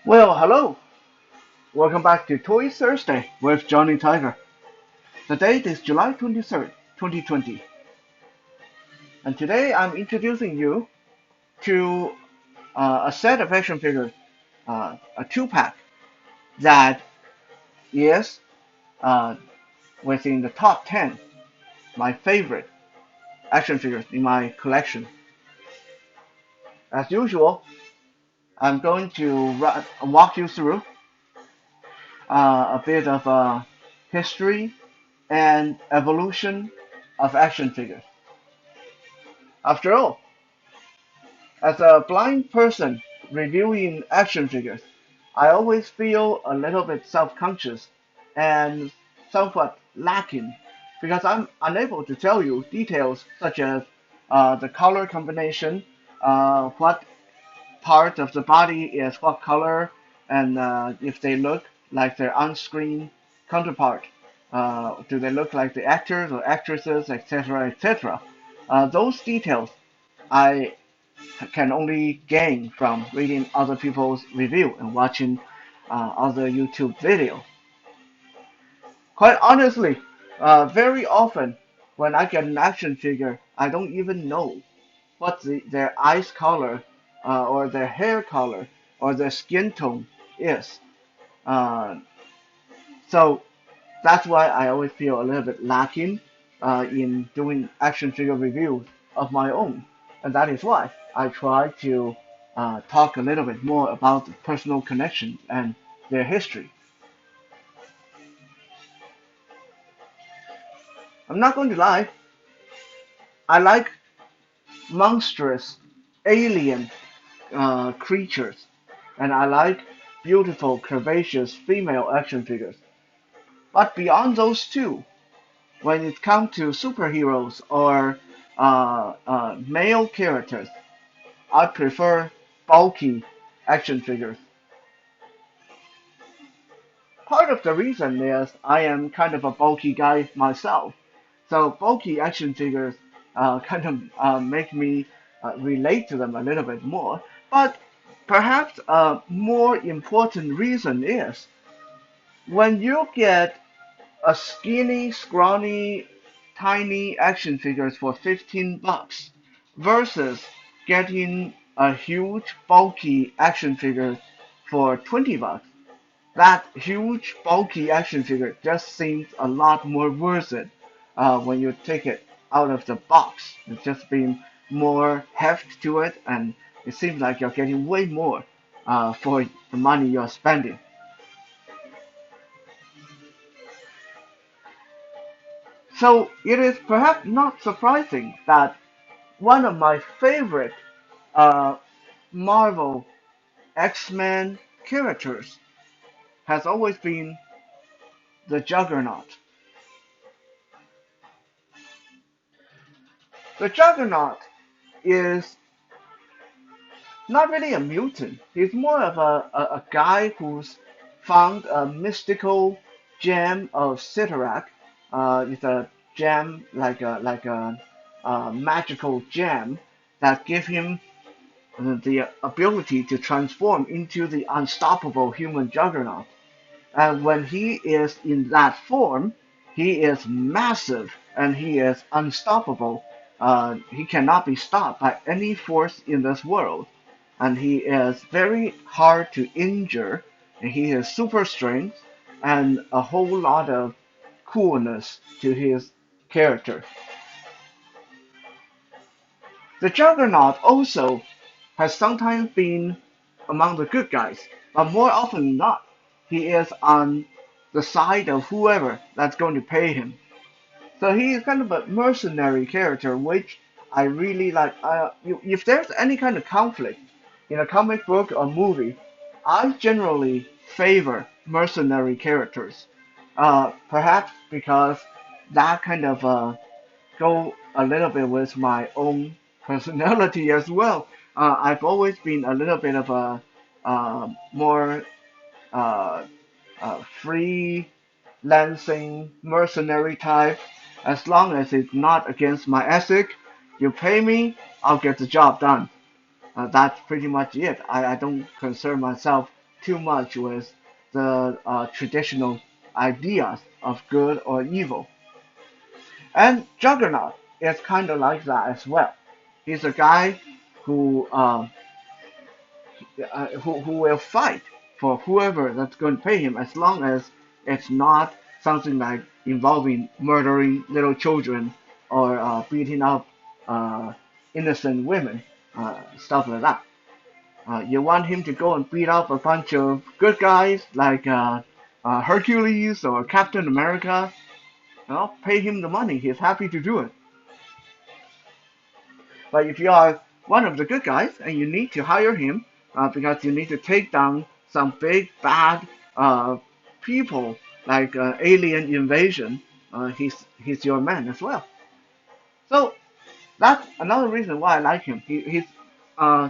Well, hello. Welcome back to Toy Thursday with Johnny Tiger. The date is July 23rd, 2020, and today I'm introducing you to a set of action figures, a two-pack that is uh, within the top 10 my favorite action figures in my collection. As usual, I'm going to walk you through a bit of history and evolution of action figures. After all, as a blind person reviewing action figures, I always feel a little bit self-conscious and somewhat lacking because I'm unable to tell you details such as the color combination, what part of the body is what color, and if they look like their on-screen counterpart. Do they look like the actors or actresses, etc., etc.? Those details I can only gain from reading other people's review and watching other YouTube videos. Quite honestly, very often when I get an action figure, I don't even know what their eyes color or their hair color or their skin tone is. Uh, so that's why I always feel a little bit lacking in doing action figure reviews of my own. And that is why I try to talk a little bit more about the personal connections and their history. I'm not going to lie, I like monstrous alien creatures, and I like beautiful curvaceous female action figures. But beyond those two, when it comes to superheroes or male characters, I prefer bulky action figures. Part of the reason is I am kind of a bulky guy myself, so bulky action figures kind of make me relate to them a little bit more. But perhaps a more important reason is when you get a skinny, scrawny, tiny action figures for 15 bucks versus getting a huge, bulky action figure for 20 bucks. That huge, bulky action figure just seems a lot more worth it when you take it out of the box. It's just been more heft to it, and it seems like you're getting way more for the money you're spending. So it is perhaps not surprising that one of my favorite uh, Marvel X-Men characters has always been the Juggernaut. The Juggernaut is not really a mutant. He's more of a guy who's found a mystical gem of Citarac. It's a gem like a magical gem that give him the ability to transform into the unstoppable human Juggernaut. And when he is in that form, he is massive and he is unstoppable. He cannot be stopped by any force in this world. And he is very hard to injure. And he has super strength and a whole lot of coolness to his character. The Juggernaut also has sometimes been among the good guys, but more often than not, he is on the side of whoever that's going to pay him. So he is kind of a mercenary character, which I really like. If there's any kind of conflict in a comic book or movie, I generally favor mercenary characters. Perhaps because that kind of go a little bit with my own personality as well. I've always been a little bit of a more uh, freelancing mercenary type. As long as it's not against my ethic, you pay me, I'll get the job done. That's pretty much it. I don't concern myself too much with the traditional ideas of good or evil. And Juggernaut is kind of like that as well. He's a guy who who will fight for whoever that's going to pay him, as long as it's not something like involving murdering little children or beating up innocent women, stuff like that. You want him to go and beat up a bunch of good guys like Hercules or Captain America. Well, pay him the money. He's happy to do it. But if you are one of the good guys and you need to hire him because you need to take down some big bad people like alien invasion, he's your man as well. So that's another reason why I like him. He's uh,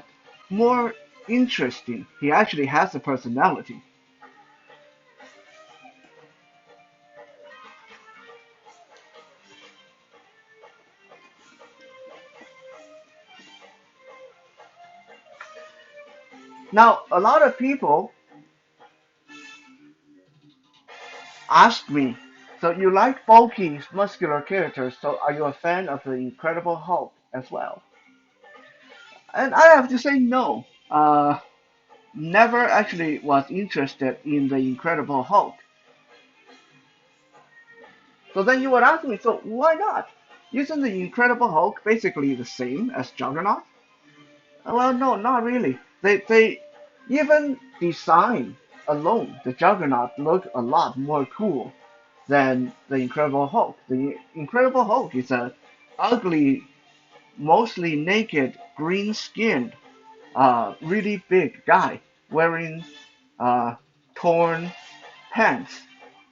more interesting. He actually has a personality. Now, a lot of people ask me, so you like bulky, muscular characters, so are you a fan of the Incredible Hulk as well? And I have to say no. Never actually was interested in the Incredible Hulk. So then you would ask me, so why not? Isn't the Incredible Hulk basically the same as Juggernaut? Well, no, not really. They even design alone, the Juggernaut look a lot more cool than the Incredible Hulk. The Incredible Hulk is a ugly, mostly naked, green-skinned, really big guy wearing uh, torn pants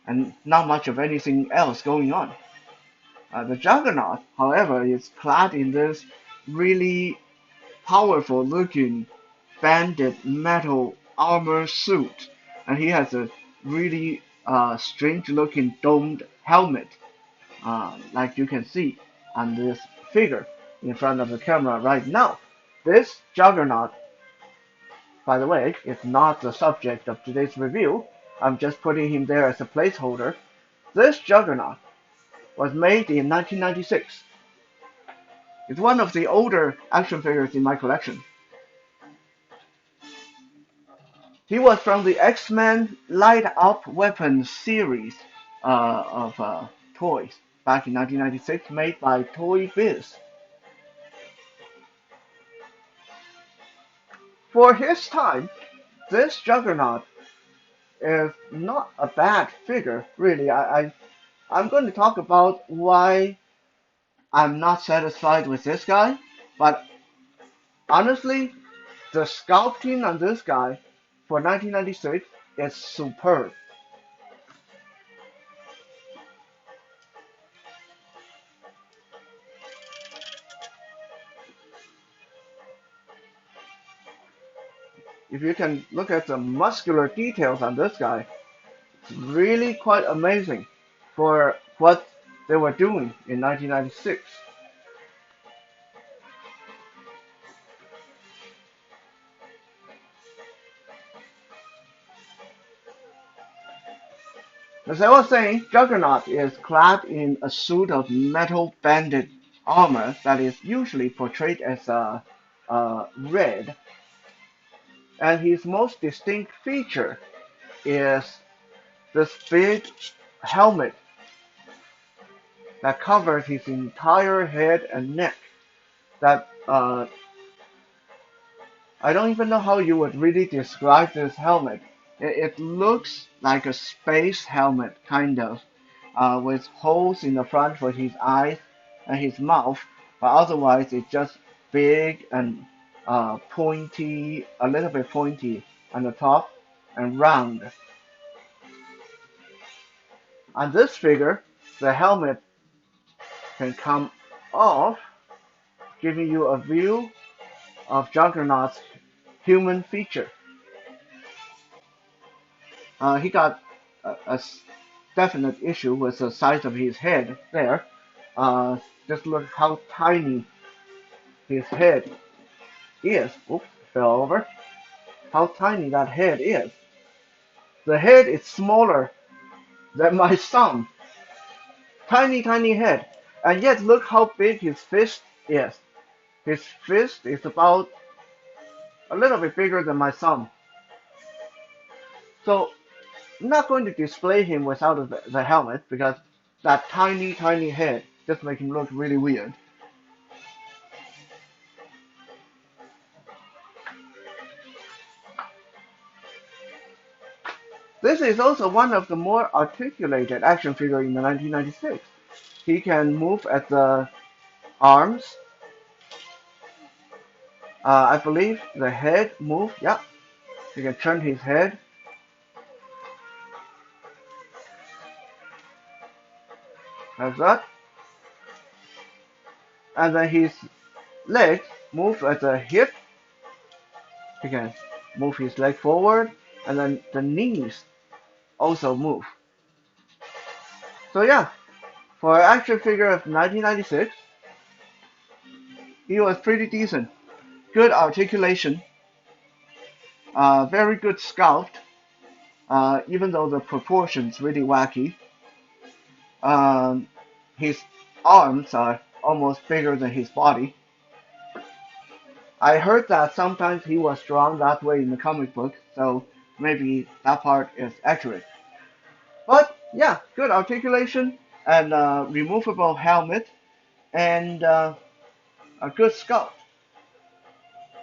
and not much of anything else going on. The Juggernaut, however, is clad in this really powerful looking banded metal armor suit, and he has a really strange looking domed helmet, like you can see on this figure in front of the camera right now. This Juggernaut, by the way, is not the subject of today's review. I'm just putting him there as a placeholder. This Juggernaut was made in 1996. It's one of the older action figures in my collection. He was from the X-Men Light Up Weapons series of toys back in 1996, made by Toy Biz. For his time, this Juggernaut is not a bad figure, really. I'm going to talk about why I'm not satisfied with this guy, but honestly, the sculpting on this guy for 1996 is superb. If you can look at the muscular details on this guy, it's really quite amazing for what they were doing in 1996. As I was saying, Juggernaut is clad in a suit of metal banded armor that is usually portrayed as red, and his most distinct feature is this big helmet that covers his entire head and neck. That I don't even know how you would really describe this helmet. It looks like a space helmet, kind of, with holes in the front for his eyes and his mouth, but otherwise it's just big and pointy, a little bit pointy on the top and round. On this figure, the helmet can come off, giving you a view of Juggernaut's human feature. He got a definite issue with the size of his head there. Just look how tiny his head is. Oops, fell over. How tiny that head is. The head is smaller than my thumb. Tiny, tiny head. And yet look how big his fist is. His fist is about a little bit bigger than my thumb. So I'm not going to display him without the helmet because that tiny, tiny head just makes him look really weird. This is also one of the more articulated action figure in the 1996. He can move at the arms. I believe the head move. Yeah, he can turn his head. Like that. And then his legs move at the hip. He can move his leg forward. And then the knees also move. So yeah, for an action figure of 1996, he was pretty decent. Good articulation, very good sculpt, even though the proportions really wacky. Um, his arms are almost bigger than his body. I heard that sometimes he was drawn that way in the comic book, so maybe that part is accurate. But yeah, good articulation and removable helmet and a good sculpt.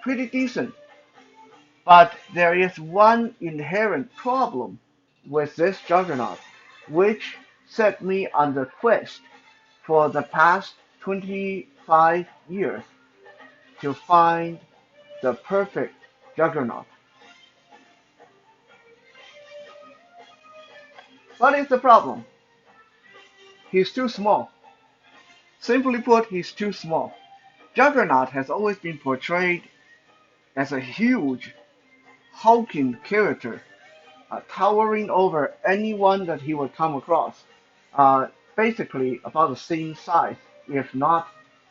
Pretty decent. But there is one inherent problem with this Juggernaut, which set me on the quest for the past 25 years to find the perfect Juggernaut. What is the problem? He's too small. Simply put, he's too small. Juggernaut has always been portrayed as a huge, hulking character, towering over anyone that he would come across. Basically about the same size, if not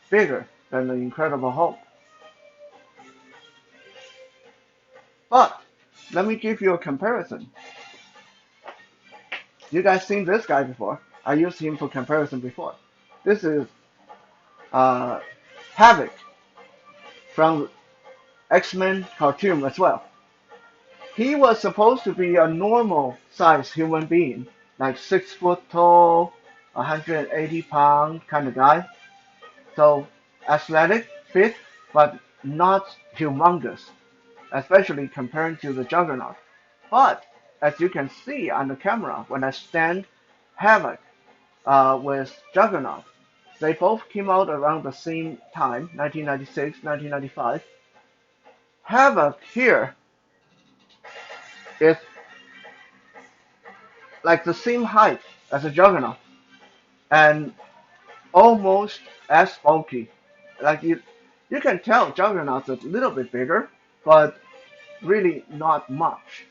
bigger than the Incredible Hulk. But let me give you a comparison. You guys seen this guy before? I used him for comparison before. This is uh, Havoc from X-Men cartoon as well. He was supposed to be a normal sized human being, like 6 foot tall, 180 pound kind of guy. So athletic, fit, but not humongous, especially compared to the Juggernaut. But as you can see on the camera, when I stand Havoc with Juggernaut, they both came out around the same time, 1996, 1995. Havoc here is like the same height as a Juggernaut and almost as bulky. Like you can tell Juggernaut's a little bit bigger, but really not much.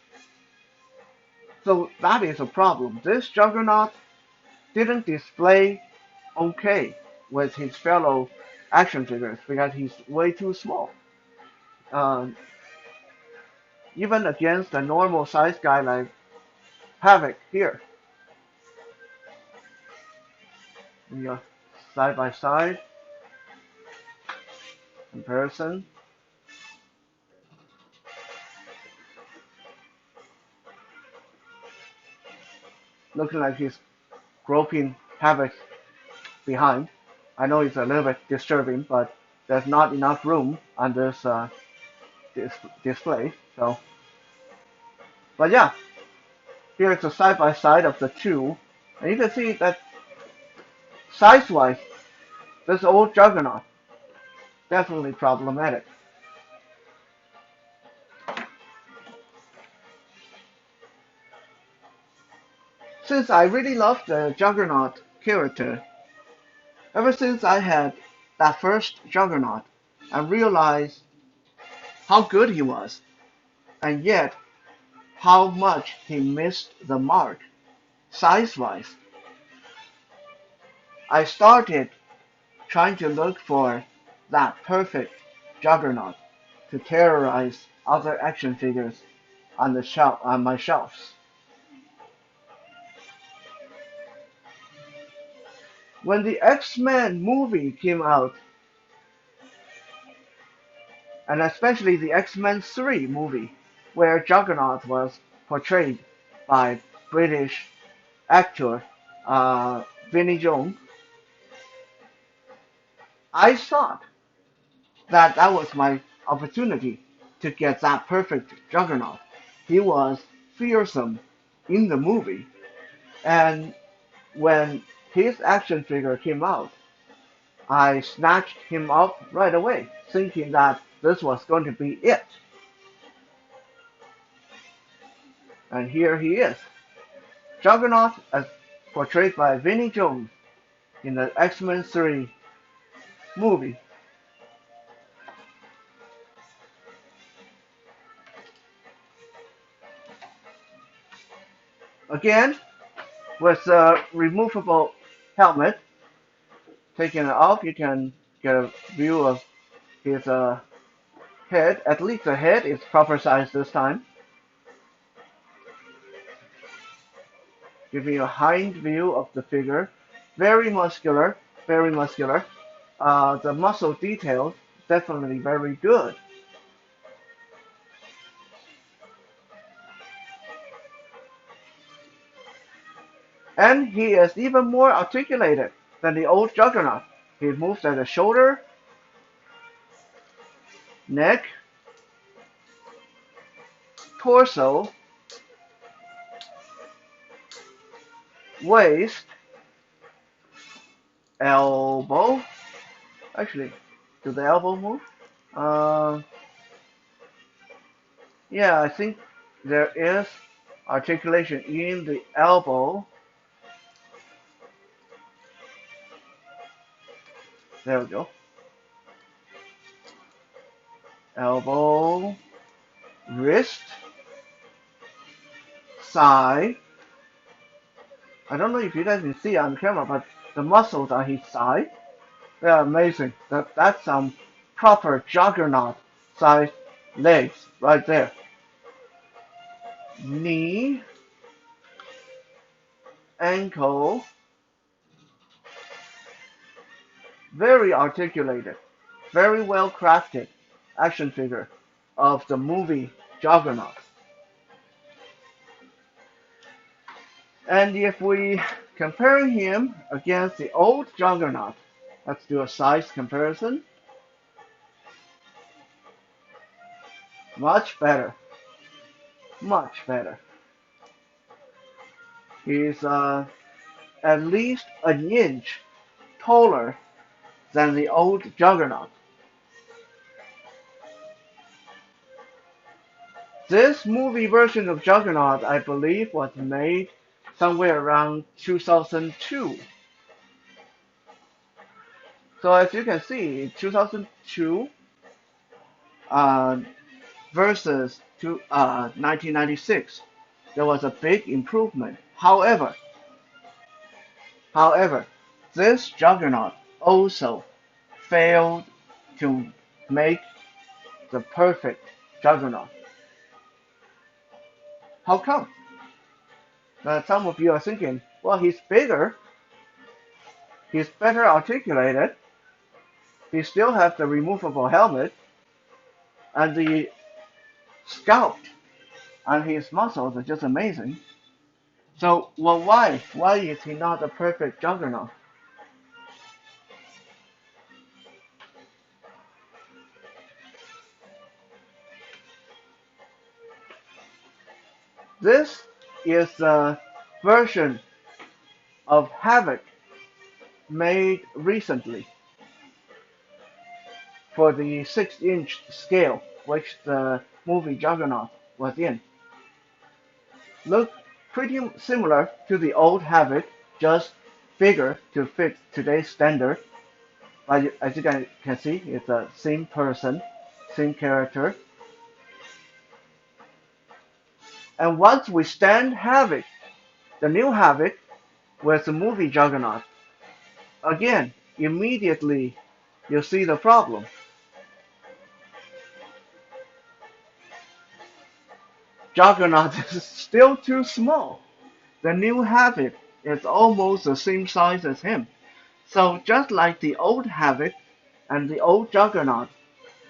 So that is a problem. This Juggernaut didn't display okay with his fellow action figures because he's way too small. Um, Even against a normal sized guy like Havoc here. We are side by side comparison. Looking like he's groping Havoc behind. I know it's a little bit disturbing, but there's not enough room on this display. So, but yeah, here's a side by side of the two, and you can see that size-wise, this old Juggernaut definitely problematic. Since I really love the Juggernaut character, ever since I had that first Juggernaut, I realized how good he was, and yet how much he missed the mark size-wise. I started trying to look for that perfect Juggernaut to terrorize other action figures on my shelves. When the X-Men movie came out, and especially the X-Men 3 movie, where Juggernaut was portrayed by British actor Vinnie Jones, I thought that that was my opportunity to get that perfect Juggernaut. He was fearsome in the movie, and when his action figure came out, I snatched him up right away, thinking that this was going to be it. And here he is. Juggernaut as portrayed by Vinnie Jones in the X-Men 3 movie. Again, with a removable helmet, taking it off, you can get a view of his head. At least the head is proper size this time. Giving you a hind view of the figure. Very muscular, very muscular. The muscle details definitely very good. And he is even more articulated than the old Juggernaut. He moves at the shoulder, neck, torso, waist, elbow. Actually, do the elbow move? Uh, yeah, I think there is articulation in the elbow. There we go. Elbow, wrist, thigh. I don't know if you guys can see on camera, but the muscles on his thigh, they're amazing. That's some proper Juggernaut size legs right there. Knee, ankle, very articulated, very well crafted action figure of the movie Juggernaut. And if we compare him against the old Juggernaut, let's do a size comparison. Much better. Much better. He's at least an inch taller than the old Juggernaut. This movie version of Juggernaut, I believe, was made somewhere around 2002. So as you can see, 2002 uh, versus 1996, there was a big improvement. However, this Juggernaut also failed to make the perfect Juggernaut. How come? Some of you are thinking, well, he's bigger, he's better articulated, he still has the removable helmet, and the sculpt on his muscles are just amazing. So, well, why? Why is he not a perfect Juggernaut? This is a version of Havoc made recently for the 6-inch scale, which the movie Juggernaut was in. Look pretty similar to the old Havoc, just bigger to fit today's standard. But as you can see, it's the same person, same character. And once we stand Havoc, the new Havoc, with the movie Juggernaut, again, immediately you see the problem. Juggernaut is still too small. The new Havoc is almost the same size as him. So just like the old Havoc and the old Juggernaut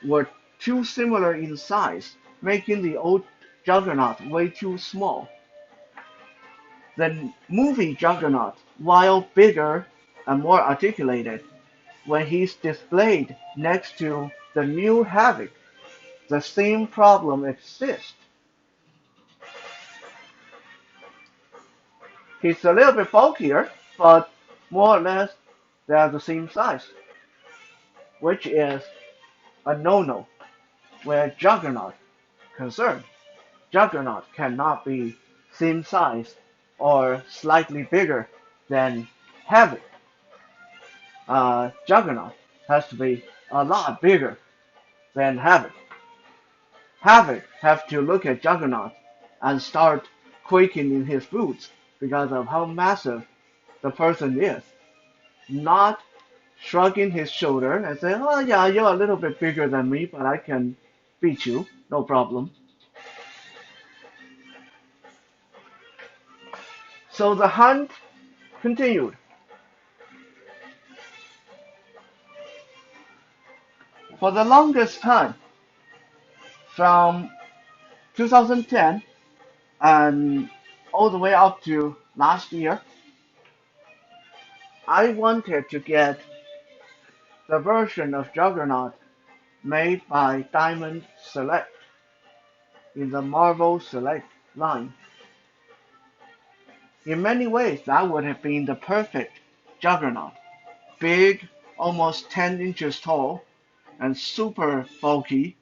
were too similar in size, making the old Juggernaut way too small. The movie Juggernaut, while bigger and more articulated, when he's displayed next to the new Havoc, the same problem exists. He's a little bit bulkier, but more or less they are the same size, which is a no-no where Juggernaut concerned. Juggernaut cannot be same size or slightly bigger than Havoc. Juggernaut has to be a lot bigger than Havoc. Havoc have to look at Juggernaut and start quaking in his boots because of how massive the person is, not shrugging his shoulder and saying, "Oh yeah, you're a little bit bigger than me, but I can beat you, no problem." So the hunt continued. For the longest time, from 2010 and all the way up to last year, I wanted to get the version of Juggernaut made by Diamond Select in the Marvel Select line. In many ways, that would have been the perfect Juggernaut. Big, almost 10 inches tall, and super bulky.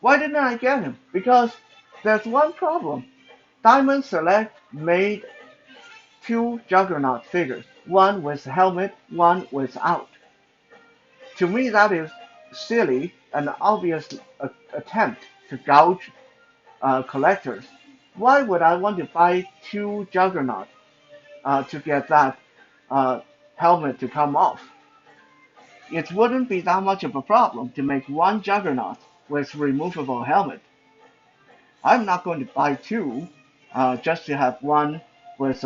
Why didn't I get him? Because there's one problem. Diamond Select made two Juggernaut figures, one with helmet, one without. To me, that is silly and obvious attempt to gouge collectors. Why would I want to buy two Juggernaut to get that uh, helmet to come off? It wouldn't be that much of a problem to make one Juggernaut with removable helmet. I'm not going to buy two just to have one with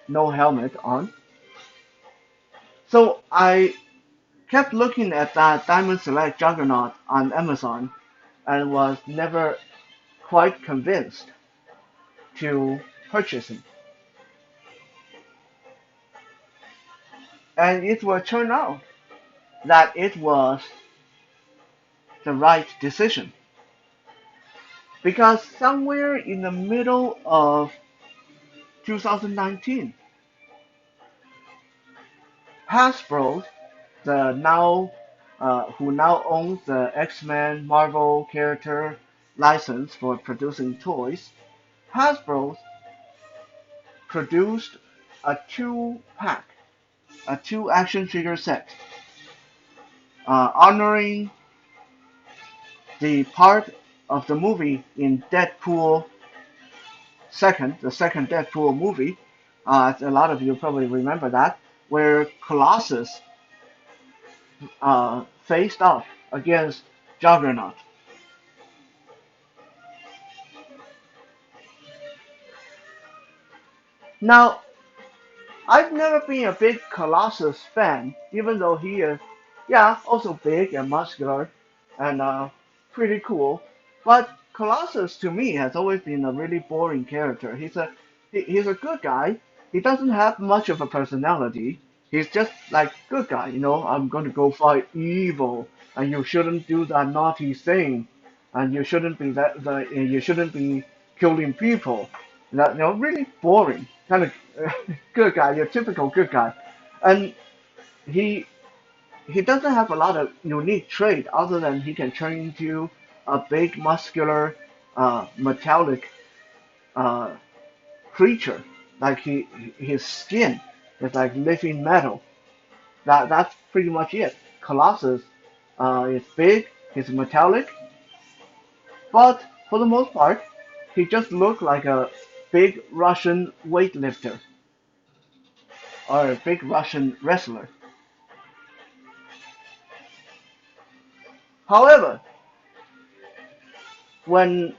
no helmet on. So I kept looking at that Diamond Select Juggernaut on Amazon and was never quite convinced to purchase him. And it will turn out that it was the right decision. Because somewhere in the middle of 2019, Hasbro, the now who now owns the X-Men Marvel character license for producing toys, Hasbro produced a two-pack, a two action figure set, honoring the part of the movie in Deadpool the second Deadpool movie. A lot of you probably remember that, where Colossus faced off against Juggernaut. Now, I've never been a big Colossus fan, even though he is, yeah, also big and muscular and pretty cool. But Colossus to me has always been a really boring character. He's a good guy. He doesn't have much of a personality. He's just like good guy, I'm going to go fight evil, and you shouldn't do that naughty thing, and you shouldn't be killing people. Really boring kind of good guy, your typical good guy, and he he doesn't have a lot of unique trait other than he can turn into a big muscular metallic uh, creature. Like his skin is like living metal. That's pretty much it. Colossus is big, he's metallic, but for the most part, he just looks like a big Russian weightlifter or a big Russian wrestler. However, when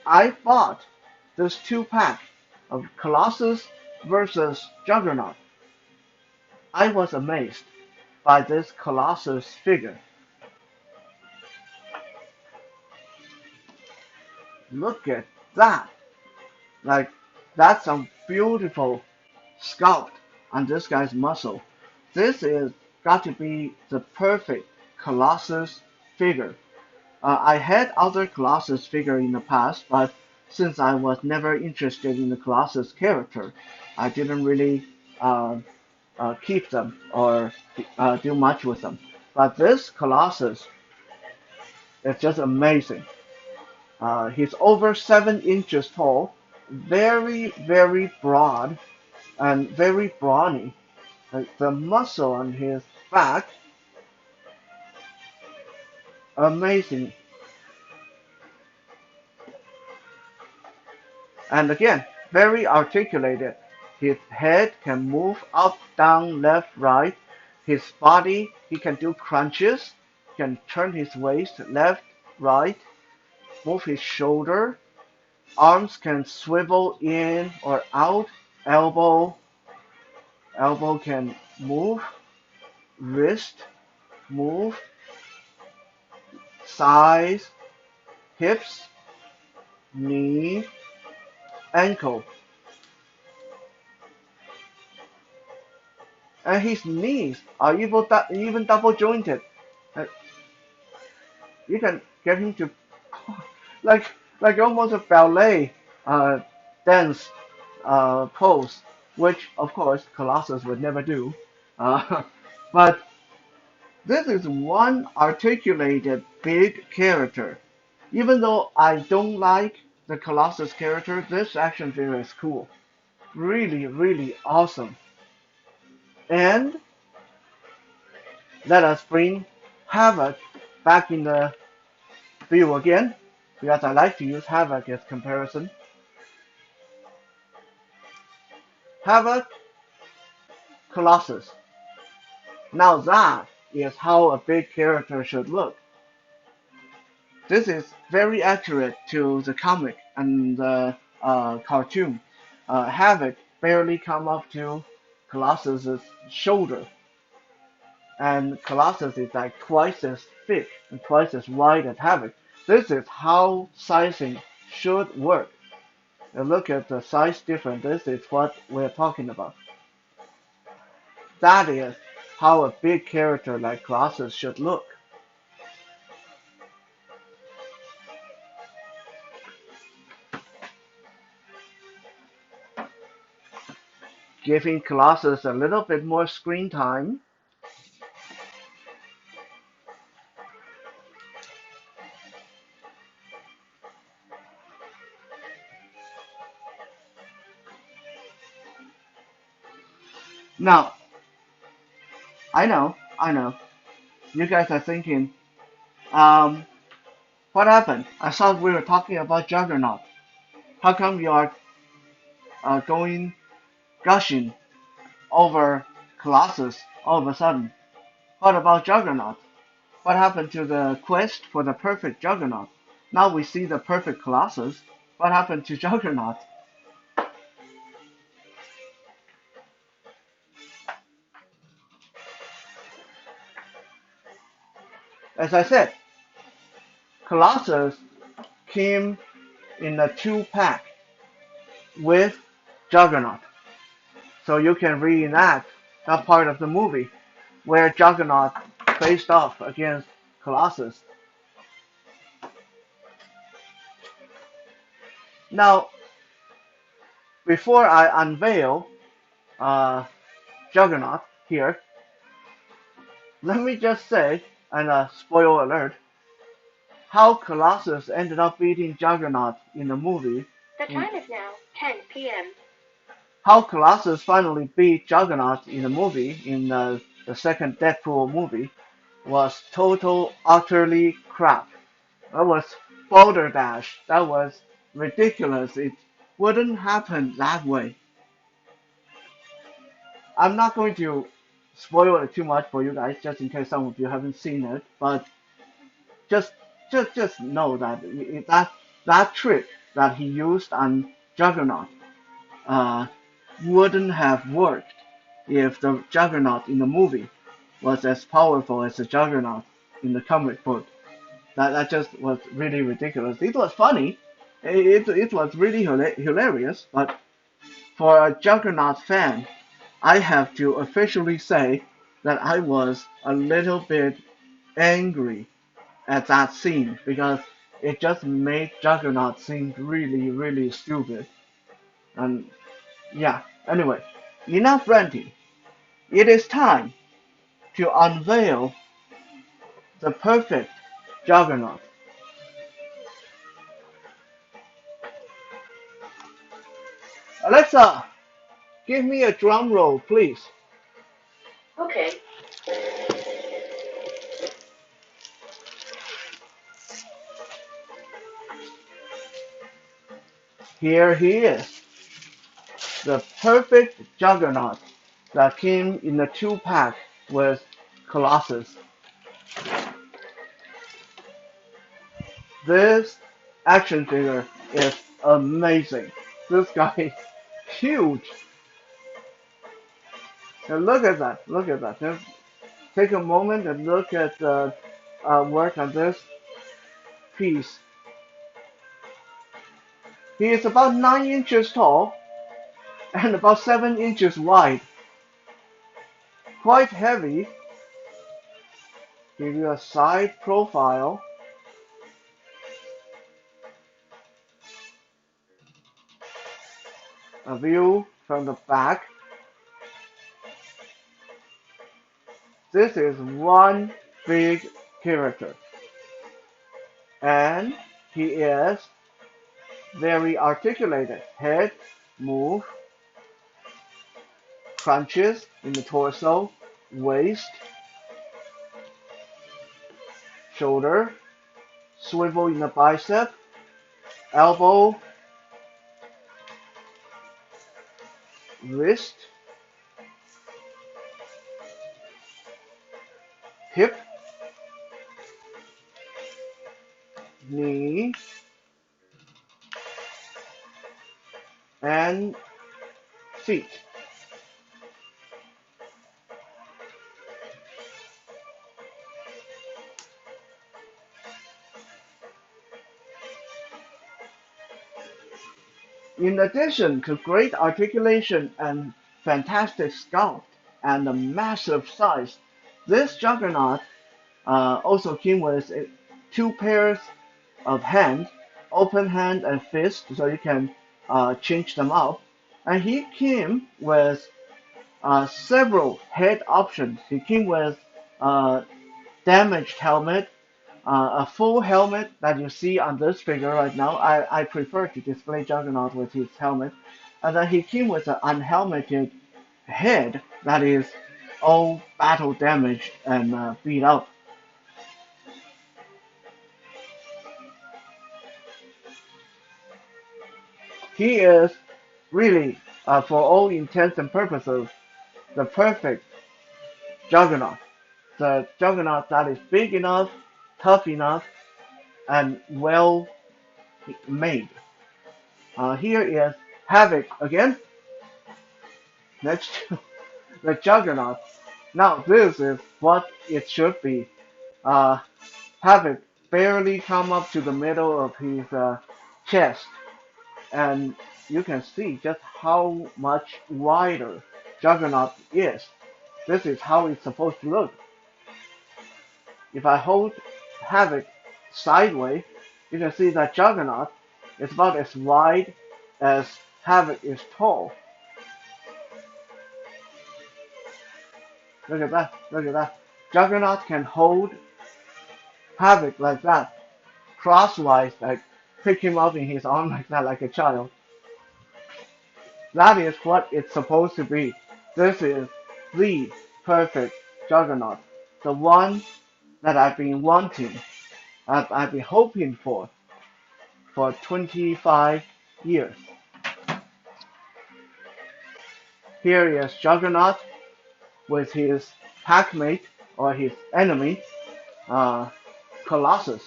I bought this two pack of Colossus versus Juggernaut. I was amazed by this Colossus figure. Look at that! Like, that's a beautiful sculpt on this guy's muscle. This is got to be the perfect Colossus figure. I had other Colossus figure in the past, but since I was never interested in the Colossus character, I didn't really keep them or do much with them. But this Colossus is just amazing. He's over 7 inches tall, very, very broad, and very brawny. Like the muscle on his back, amazing. And again, very articulated. His head can move up, down, left, right. His body, he can do crunches, can turn his waist left, right, move his shoulder. Arms can swivel in or out. Elbow can move. Wrist, move. Thighs, hips, knee, ankle. And his knees are even double jointed. Uh, You can get him to like like almost a ballet dance pose, which of course Colossus would never do. Uh, but this is one articulated big character. Even though I don't like the Colossus character, this action figure is cool. Really, really awesome. And let us bring Havoc back in the view again, because I like to use Havoc as comparison. Havoc, Colossus. Now that is how a big character should look. This is very accurate to the comic and the cartoon. Havoc barely come up to Colossus's shoulder, and Colossus is like twice as thick and twice as wide as Havoc. This is how sizing should work. And look at the size difference. This is what we're talking about. That is how a big character like Colossus should look. Giving Colossus a little bit more screen time. Now, I know, you guys are thinking, um, what happened? I thought we were talking about Juggernaut. How come you are going gushing over Colossus all of a sudden? What about Juggernaut? What happened to the quest for the perfect Juggernaut? Now we see the perfect Colossus. What happened to Juggernaut? As I said, Colossus came in a 2-pack with Juggernaut. So you can reenact that part of the movie where Juggernaut faced off against Colossus. Now, before I unveil uh, Juggernaut here, let me just say, and spoiler alert, how Colossus ended up beating Juggernaut in the movie. The time is now 10 p.m. How Colossus finally beat Juggernaut in the movie, in the second Deadpool movie, was total, utterly crap. That was balderdash. That was ridiculous. It wouldn't happen that way. I'm not going to spoil it too much for you guys, just in case some of you haven't seen it. But just just know that that trick that he used on Juggernaut, uh, wouldn't have worked if the Juggernaut in the movie was as powerful as the Juggernaut in the comic book. That just was really ridiculous. It was funny, it was really hilarious, but for a Juggernaut fan, I have to officially say that I was a little bit angry at that scene because it just made Juggernaut seem really, really stupid. And yeah, anyway, enough ranting. It is time to unveil the perfect Juggernaut. Alexa, give me a drum roll, please. Okay. Here he is, the perfect Juggernaut that came in a 2-pack with Colossus. This action figure is amazing. This guy is huge. And look at that, look at that. Just take a moment and look at the work on this piece. He is about 9 inches tall and about 7 inches wide. Quite heavy. Give you a side profile. A view from the back. This is one big character. And he is very articulated. Head, move, crunches in the torso, waist, shoulder, swivel in the bicep, elbow, wrist, hip, knee, and feet. In addition to great articulation and fantastic sculpt and a massive size, this Juggernaut also came with 2 pairs of hands, open hand and fist, so you can change them up. And he came with several head options. He came with a damaged helmet, a full helmet that you see on this figure right now. I prefer to display Juggernaut with his helmet. And then he came with an unhelmeted head that is all battle damaged and beat up. He is really, for all intents and purposes, the perfect Juggernaut. The Juggernaut that is big enough, tough enough, and well made. Here is Havoc again, next to the Juggernaut. Now this is what it should be. Uh, Havoc barely come up to the middle of his chest, and you can see just how much wider Juggernaut is. This is how it's supposed to look. If I hold Havoc sideways, you can see that Juggernaut is about as wide as Havoc is tall. Look at that, look at that. Juggernaut can hold Havoc like that, crosswise, like pick him up in his arm like that, like a child. That is what it's supposed to be. This is the perfect Juggernaut. The one that I've been wanting, I've been hoping for 25 years. Here is Juggernaut with his packmate or his enemy, Colossus.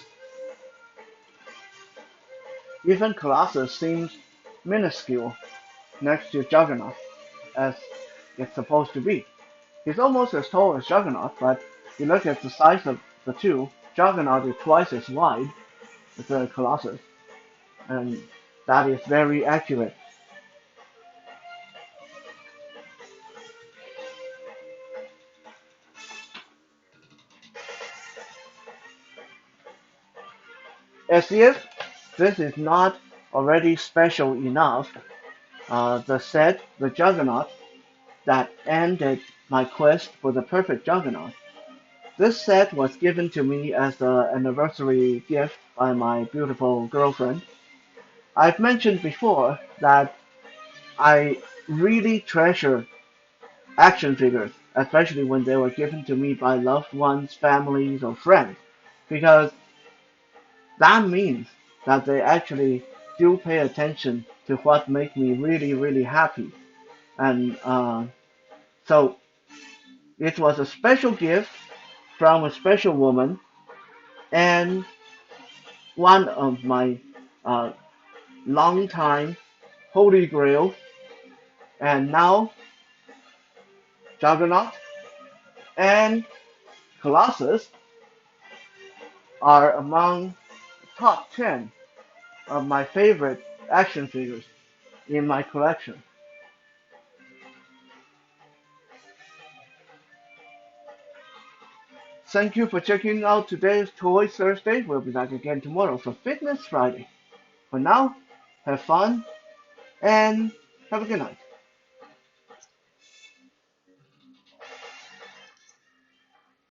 Even Colossus seems minuscule next to Juggernaut. as it's supposed to be. He's almost as tall as Juggernaut, but you look at the size of the two, Juggernaut is twice as wide as the Colossus, and that is very accurate. As if this is not already special enough, the set, the Juggernaut, that ended my quest for the perfect Juggernaut. This set was given to me as an anniversary gift by my beautiful girlfriend. I've mentioned before that I really treasure action figures, especially when they were given to me by loved ones, families, or friends, because that means that they actually do pay attention to what makes me really, really happy. And so it was a special gift from a special woman and one of my uh, longtime holy grail, and now Juggernaut and Colossus are among top 10 of my favorite action figures in my collection. Thank you for checking out today's Toy Thursday. We'll be back again tomorrow for Fitness Friday. For now, have fun and have a good night.